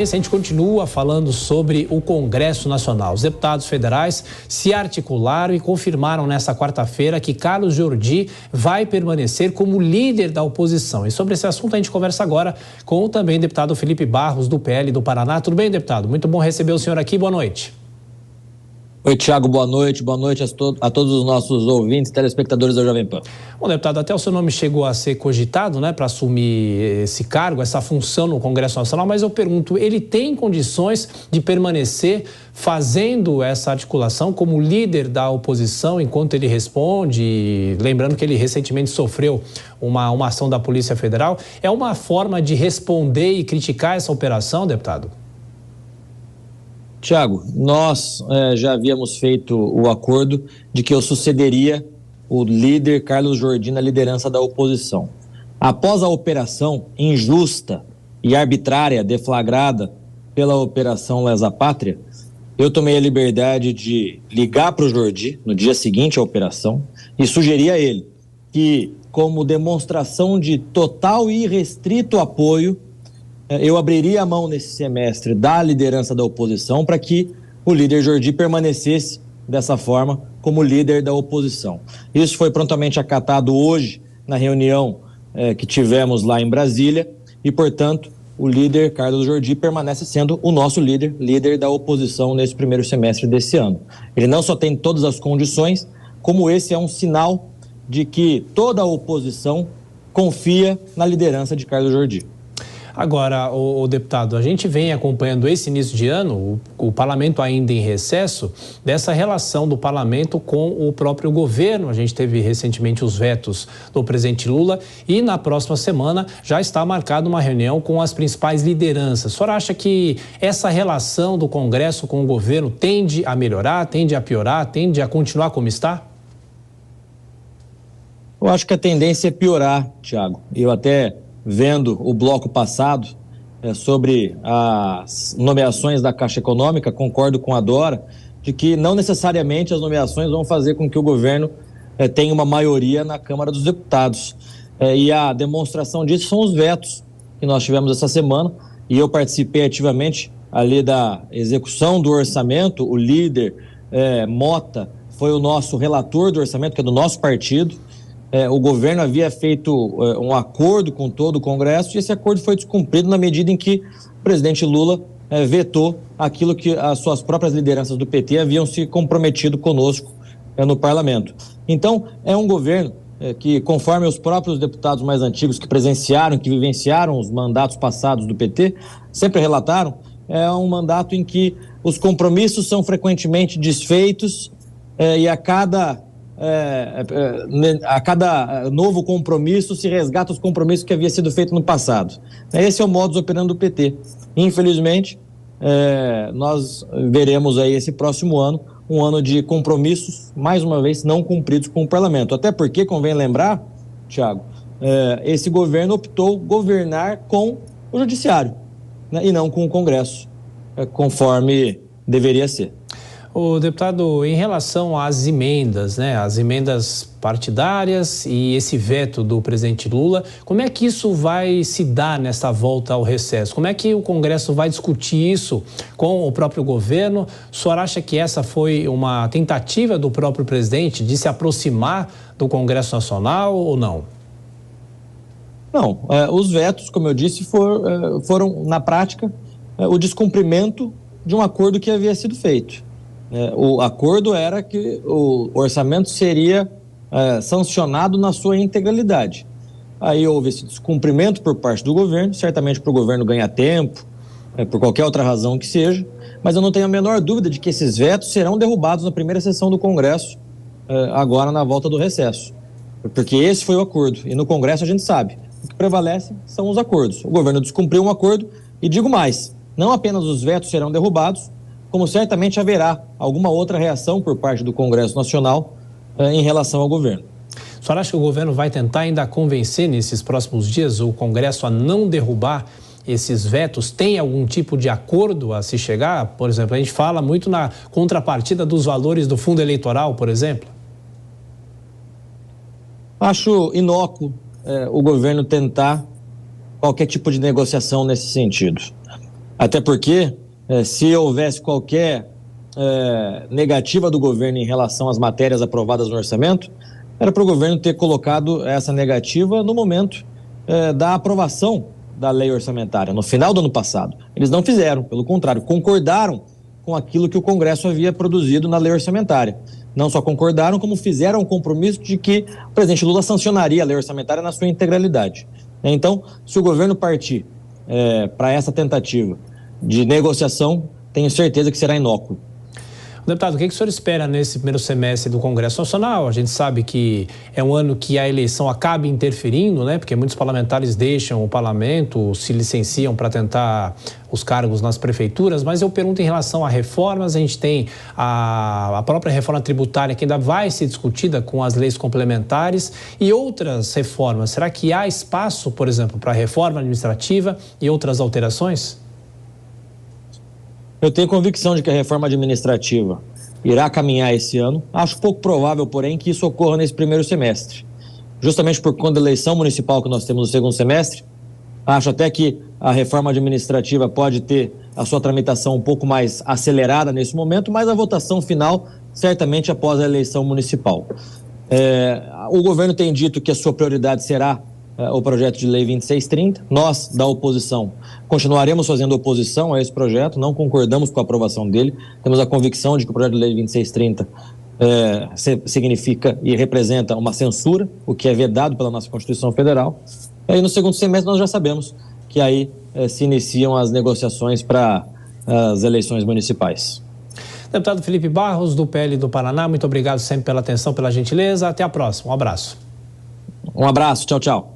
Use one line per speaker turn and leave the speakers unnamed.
A gente continua falando sobre o Congresso Nacional. Os deputados federais se articularam e confirmaram nesta quarta-feira que Carlos Jordi vai permanecer como líder da oposição. E sobre esse assunto a gente conversa agora com o também deputado Felipe Barros, do PL do Paraná. Tudo bem, deputado? Muito bom receber o senhor aqui. Boa noite.
Oi, Thiago, boa noite a todos os nossos ouvintes, telespectadores da Jovem Pan.
Bom, deputado, até o seu nome chegou a ser cogitado, para assumir esse cargo, essa função no Congresso Nacional, mas eu pergunto, ele tem condições de permanecer fazendo essa articulação como líder da oposição enquanto ele responde? Lembrando que ele recentemente sofreu uma ação da Polícia Federal. É uma forma de responder e criticar essa operação, deputado?
Tiago, nós já havíamos feito o acordo de que eu sucederia o líder Carlos Jordi na liderança da oposição. Após a operação injusta e arbitrária deflagrada pela Operação Lesa Pátria, eu tomei a liberdade de ligar para o Jordi no dia seguinte à operação e sugeri a ele que, como demonstração de total e irrestrito apoio, eu abriria a mão nesse semestre da liderança da oposição para que o líder Jordi permanecesse dessa forma como líder da oposição. Isso foi prontamente acatado hoje na reunião que tivemos lá em Brasília e, portanto, o líder Carlos Jordi permanece sendo o nosso líder da oposição nesse primeiro semestre desse ano. Ele não só tem todas as condições, como esse é um sinal de que toda a oposição confia na liderança de Carlos Jordi.
Agora, o deputado, a gente vem acompanhando esse início de ano, o parlamento ainda em recesso, dessa relação do parlamento com o próprio governo. A gente teve recentemente os vetos do presidente Lula e na próxima semana já está marcada uma reunião com as principais lideranças. O senhor acha que essa relação do Congresso com o governo tende a melhorar, tende a piorar, tende a continuar como está?
Eu acho que a tendência é piorar, Thiago. Eu até vendo o bloco passado sobre as nomeações da Caixa Econômica, concordo com a Dora, de que não necessariamente as nomeações vão fazer com que o governo tenha uma maioria na Câmara dos Deputados. E a demonstração disso são os vetos que nós tivemos essa semana, e eu participei ativamente ali da execução do orçamento. O líder Mota foi o nosso relator do orçamento, que é do nosso partido. O governo havia feito um acordo com todo o Congresso e esse acordo foi descumprido na medida em que o presidente Lula vetou aquilo que as suas próprias lideranças do PT haviam se comprometido conosco no parlamento. Então, é um governo que, conforme os próprios deputados mais antigos que presenciaram, que vivenciaram os mandatos passados do PT, sempre relataram, é um mandato em que os compromissos são frequentemente desfeitos e a cada novo compromisso se resgata os compromissos que havia sido feito no passado. Esse é o modus operandi do PT. Infelizmente, nós veremos aí esse próximo ano um ano de compromissos, mais uma vez, não cumpridos com o parlamento. Até porque, convém lembrar, Thiago, esse governo optou governar com o judiciário, e não com o Congresso, conforme deveria ser.
O deputado, em relação às emendas, as emendas partidárias e esse veto do presidente Lula, como é que isso vai se dar nessa volta ao recesso? Como é que o Congresso vai discutir isso com o próprio governo? O senhor acha que essa foi uma tentativa do próprio presidente de se aproximar do Congresso Nacional ou não?
Não, os vetos, como eu disse, foram na prática, o descumprimento de um acordo que havia sido feito. O acordo era que o orçamento seria sancionado na sua integralidade. Aí houve esse descumprimento por parte do governo, certamente para o governo ganhar tempo, por qualquer outra razão que seja, mas eu não tenho a menor dúvida de que esses vetos serão derrubados na primeira sessão do Congresso, agora na volta do recesso. Porque esse foi o acordo, e no Congresso a gente sabe, o que prevalece são os acordos. O governo descumpriu um acordo, e digo mais, não apenas os vetos serão derrubados, como certamente haverá alguma outra reação por parte do Congresso Nacional em relação ao governo.
O senhor acha que o governo vai tentar ainda convencer nesses próximos dias o Congresso a não derrubar esses vetos? Tem algum tipo de acordo a se chegar? Por exemplo, a gente fala muito na contrapartida dos valores do fundo eleitoral, por exemplo.
Acho inócuo o governo tentar qualquer tipo de negociação nesse sentido. Até porque, se houvesse qualquer negativa do governo em relação às matérias aprovadas no orçamento, era para o governo ter colocado essa negativa no momento da aprovação da lei orçamentária, no final do ano passado. Eles não fizeram, pelo contrário, concordaram com aquilo que o Congresso havia produzido na lei orçamentária. Não só concordaram, como fizeram um compromisso de que o presidente Lula sancionaria a lei orçamentária na sua integralidade. Então, se o governo partir para essa tentativa de negociação, tenho certeza que será inócuo.
Deputado, o que o senhor espera nesse primeiro semestre do Congresso Nacional? A gente sabe que é um ano que a eleição acaba interferindo, né? Porque muitos parlamentares deixam o parlamento, se licenciam para tentar os cargos nas prefeituras, mas eu pergunto em relação a reformas. A gente tem a própria reforma tributária que ainda vai ser discutida com as leis complementares e outras reformas. Será que há espaço, por exemplo, para a reforma administrativa e outras alterações?
Eu tenho convicção de que a reforma administrativa irá caminhar esse ano. Acho pouco provável, porém, que isso ocorra nesse primeiro semestre. Justamente por conta da eleição municipal que nós temos no segundo semestre, acho até que a reforma administrativa pode ter a sua tramitação um pouco mais acelerada nesse momento, mas a votação final certamente após a eleição municipal. O governo tem dito que a sua prioridade será o projeto de lei 2630. Nós, da oposição, continuaremos fazendo oposição a esse projeto, não concordamos com a aprovação dele, temos a convicção de que o projeto de lei 2630 significa e representa uma censura, o que é vedado pela nossa Constituição Federal. E aí, no segundo semestre, nós já sabemos que aí se iniciam as negociações para as eleições municipais.
Deputado Felipe Barros, do PL do Paraná, muito obrigado sempre pela atenção, pela gentileza. Até a próxima. Um abraço.
Um abraço. Tchau, tchau.